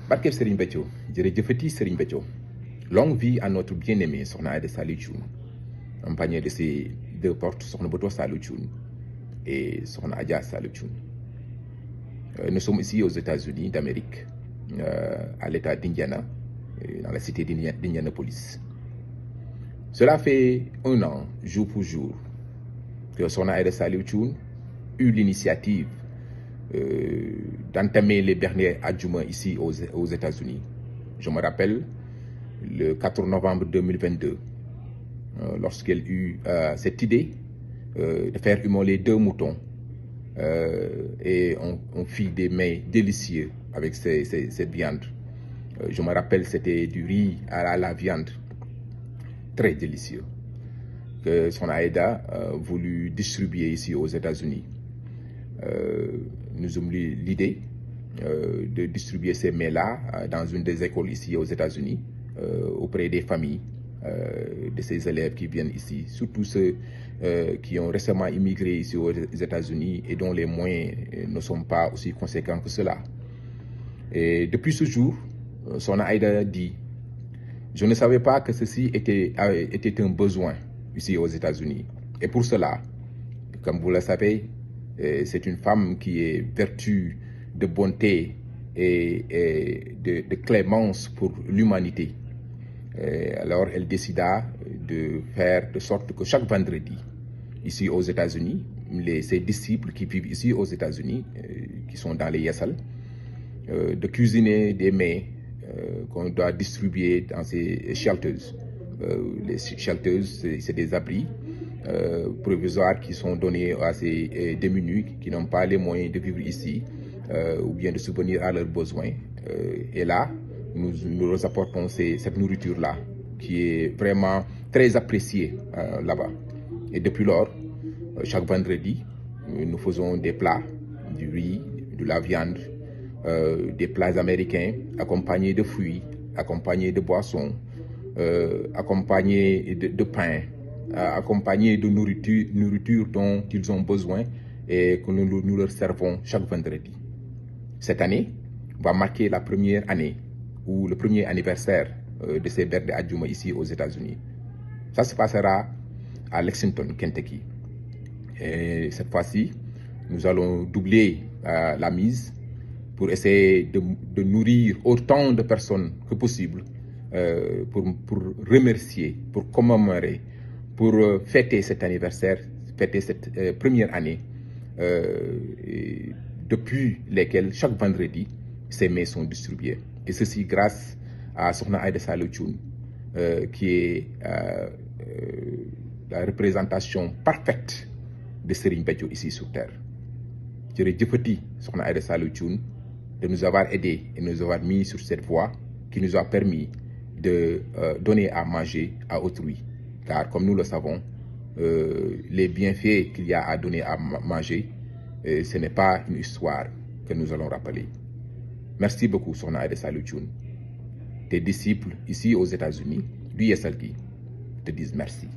Barkeb Serigne Béthio jërëjëfati Serigne Béthio, longue vie à notre bien-aimé Sokhna Aïda Saliou Thioune, accompagné de ses deux portes, Sokhna Bato Saliou Thioune et Sokhna Adja Saliou Thioune. Nous sommes ici aux États-Unis d'Amérique, à l'État d'Indiana, dans la cité d'Indianapolis. Cela fait 1 an, jour pour jour, que Sokhna Aïda Saliou Thioune eut l'initiative d'entamer les derniers adjouments ici aux États-Unis. Je me rappelle le 4 novembre 2022, lorsqu'elle eut cette idée de faire immoler 2 moutons et on fit des mets délicieux avec cette viande. Je me rappelle, c'était du riz à la viande, très délicieux, que Sokhna Aïda voulut distribuer ici aux États-Unis. Nous avons eu l'idée de distribuer ces mets-là dans une des écoles ici aux États-Unis, auprès des familles de ces élèves qui viennent ici, surtout ceux qui ont récemment immigré ici aux États-Unis et dont les moyens ne sont pas aussi conséquents que cela. Et depuis ce jour, Sokhna Aïda dit: je ne savais pas que ceci était un besoin ici aux États-Unis. Et pour cela, comme vous le savez, c'est une femme qui est vertu de bonté et de clémence pour l'humanité. Alors elle décida de faire de sorte que chaque vendredi, ici aux États-Unis, ses disciples qui vivent ici aux États-Unis, qui sont dans les Yessal, de cuisiner des mets qu'on doit distribuer dans ces shelters. Les shelters, c'est des abris provisoires qui sont donnés à ces démunis qui n'ont pas les moyens de vivre ici ou bien de subvenir à leurs besoins. Et là, nous leur apportons cette nourriture-là qui est vraiment très appréciée là-bas. Et depuis lors, chaque vendredi, nous faisons des plats, du riz, de la viande, des plats américains accompagnés de fruits, accompagnés de boissons, accompagnés de pain, accompagnés de nourriture dont ils ont besoin et que nous leur servons chaque vendredi. Cette année va marquer la première année ou le premier anniversaire de ces birthday adjoumants ici aux États-Unis. Ça se passera à Lexington, Kentucky. Et cette fois-ci, nous allons doubler la mise pour essayer de nourrir autant de personnes que possible pour remercier, pour commémorer, pour fêter cet anniversaire, fêter cette première année depuis lesquelles chaque vendredi, ces mets sont distribués. Et ceci grâce à Sokhna Aïda Saliou Thioune, qui est la représentation parfaite de Serigne Béthio ici sur terre. Jërëjëfati Sokhna Aïda Saliou Thioune de nous avoir aidés et nous avoir mis sur cette voie qui nous a permis de donner à manger à autrui. Car comme nous le savons, les bienfaits qu'il y a à donner à manger, ce n'est pas une histoire que nous allons rappeler. Merci beaucoup Sokhna Aïda Saliou Thioune. Tes disciples ici aux États-Unis, du Yessal gi, te disent merci.